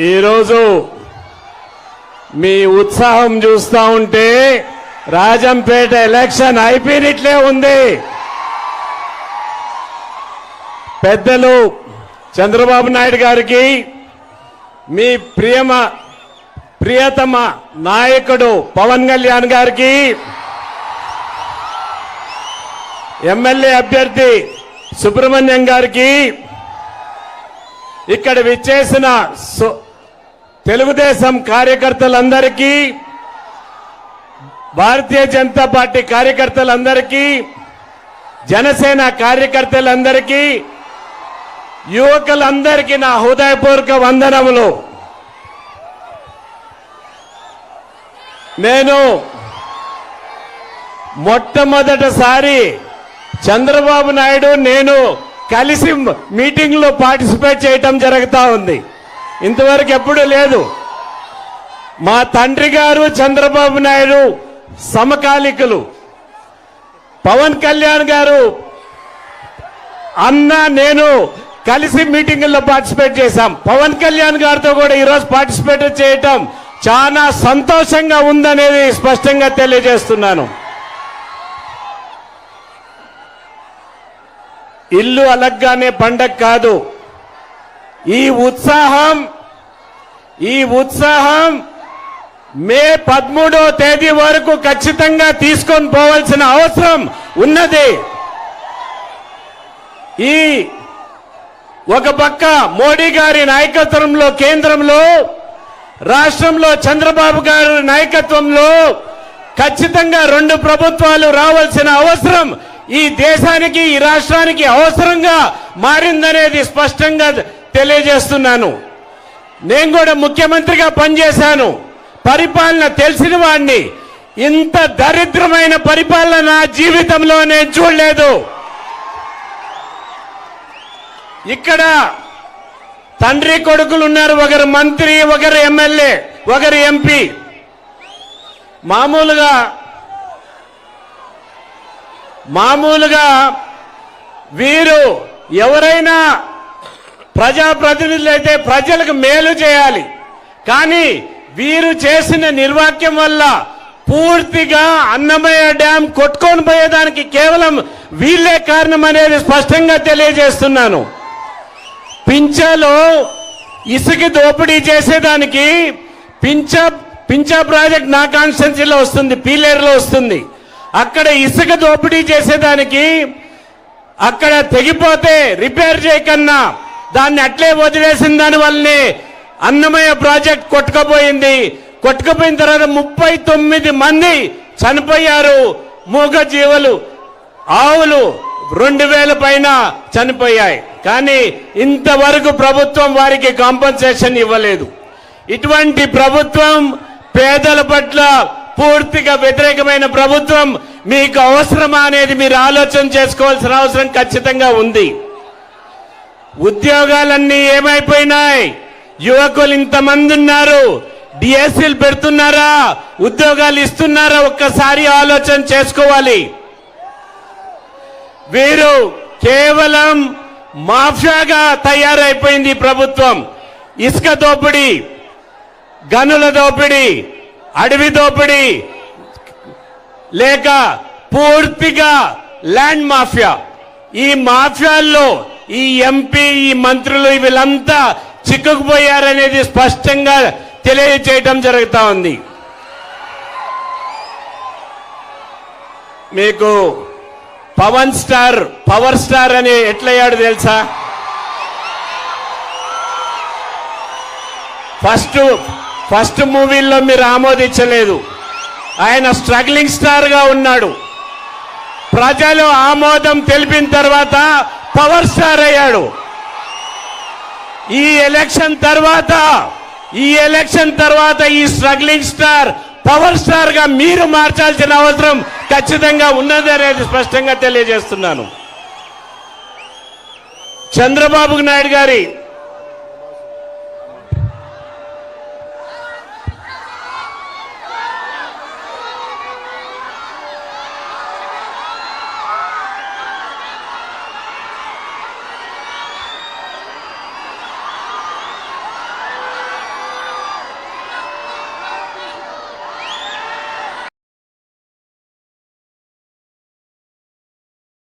ఈరోజు మీ ఉత్సాహం చూస్తా ఉంటే రాజంపేట ఎలక్షన్ అయిపోయినట్లే ఉంది. పెద్దలు చంద్రబాబు నాయుడు గారికి, మీ ప్రియతమ నాయకుడు పవన్ కళ్యాణ్ గారికి, ఎమ్మెల్యే అభ్యర్థి సుబ్రహ్మణ్యం గారికి, ఇక్కడ విచ్చేసిన తెలుగుదేశం కార్యకర్తలందరికీ, భారతీయ జనతా పార్టీ కార్యకర్తలందరికీ, జనసేన కార్యకర్తలందరికీ, యువకులందరికీ నా హృదయపూర్వక వందనములు. నేను మొట్టమొదటిసారి చంద్రబాబు నాయుడు నేను కలిసి మీటింగ్ లో పార్టిసిపేట్ చేయటం జరుగుతా ఉంది. ఇంతవరకు ఎప్పుడూ లేదు. మా తండ్రి గారు చంద్రబాబు నాయుడు సమకాలికులు. పవన్ కళ్యాణ్ గారు అన్న నేను కలిసి మీటింగుల్లో పార్టిసిపేట్ చేశాం. పవన్ కళ్యాణ్ గారితో కూడా ఈరోజు పార్టిసిపేట్ చేయటం చాలా సంతోషంగా ఉందనేది స్పష్టంగా తెలియజేస్తున్నాను. ఇల్లు అలగ్గానే పండగ కాదు. ఈ ఉత్సాహం మే 13వ తేదీ వరకు ఖచ్చితంగా తీసుకొని పోవాల్సిన అవసరం ఉన్నది. ఒక పక్క మోడీ గారి నాయకత్వంలో కేంద్రంలో, రాష్ట్రంలో చంద్రబాబు గారి నాయకత్వంలో ఖచ్చితంగా 2 ప్రభుత్వాలు రావాల్సిన అవసరం ఈ దేశానికి, ఈ రాష్ట్రానికి అవసరంగా మారిందనేది స్పష్టంగా తెలియజేస్తున్నాను. నేను కూడా ముఖ్యమంత్రిగా పనిచేశాను. పరిపాలన తెలిసిన వాడిని. ఇంత దరిద్రమైన పరిపాలన నా జీవితంలో నేను చూడలేదు. ఇక్కడ తండ్రి కొడుకులు ఉన్నారు. ఒకరు మంత్రి, ఒకరు ఎమ్మెల్యే, ఒకరు ఎంపీ. మామూలుగా వీరు ఎవరైనా ప్రజాప్రతినిధులు అయితే ప్రజలకు మేలు చేయాలి. కానీ వీరు చేసిన నిర్వాక్యం వల్ల పూర్తిగా అన్నమయ్య డ్యాం కొట్టుకొని పోయేదానికి కేవలం వీళ్ళే కారణం అనేది స్పష్టంగా తెలియజేస్తున్నాను. పింఛలో ఇసుక దోపిడీ చేసేదానికి పింఛా ప్రాజెక్ట్ నా కాన్స్టిట్యున్సీలో వస్తుంది, పీలేరులో వస్తుంది. అక్కడ ఇసుక దోపిడీ చేసేదానికి అక్కడ తెగిపోతే రిపేర్ చేయకన్నా దాన్ని అట్లే వదిలేసిన దాని వల్లనే అన్నమయ్య ప్రాజెక్ట్ కొట్టుకుపోయింది. కొట్టుకుపోయిన తర్వాత 39 మంది చనిపోయారు. మూగ జీవులు, ఆవులు 2000 పైన చనిపోయాయి. కానీ ఇంతవరకు ప్రభుత్వం వారికి కాంపన్సేషన్ ఇవ్వలేదు. ఇటువంటి ప్రభుత్వం పేదల పట్ల పూర్తిగా వ్యతిరేకమైన ప్రభుత్వం మీకు అవసరమా అనేది మీరు ఆలోచన చేసుకోవాల్సిన అవసరం ఖచ్చితంగా ఉంది. ఉద్యోగాలన్నీ ఏమైపోయినాయి? యువకులు ఇంతమంది ఉన్నారు. డిఎస్సీలు పెడుతున్నారా? ఉద్యోగాలు ఇస్తున్నారా? ఒక్కసారి ఆలోచన చేసుకోవాలి. వీరు కేవలం మాఫియాగా తయారైపోయింది ప్రభుత్వం. ఇసుక దోపిడీ, గనుల దోపిడీ, అడవి దోపిడీ, లేక పూర్తిగా ల్యాండ్ మాఫియా. ఈ మాఫియాల్లో ఈ ఎంపీ, ఈ మంత్రులు వీళ్ళంతా చిక్కుకుపోయారనేది స్పష్టంగా తెలియజేయటం జరుగుతా ఉంది. మీకు పవర్ స్టార్ అని ఎట్లయ్యాడు తెలుసా? ఫస్ట్ మూవీల్లో మీరు ఆమోదించలేదు. ఆయన స్ట్రగ్లింగ్ స్టార్ గా ఉన్నాడు. ప్రజలు ఆమోదం తెలిపిన తర్వాత పవర్ స్టార్ అయ్యాడు. ఈ ఎలక్షన్ తర్వాత ఈ స్ట్రగ్లింగ్ స్టార్ పవర్ స్టార్ గా మీరు మార్చాల్సిన అవసరం ఖచ్చితంగా ఉన్నది అనేది స్పష్టంగా తెలియజేస్తున్నాను. చంద్రబాబు నాయుడు గారి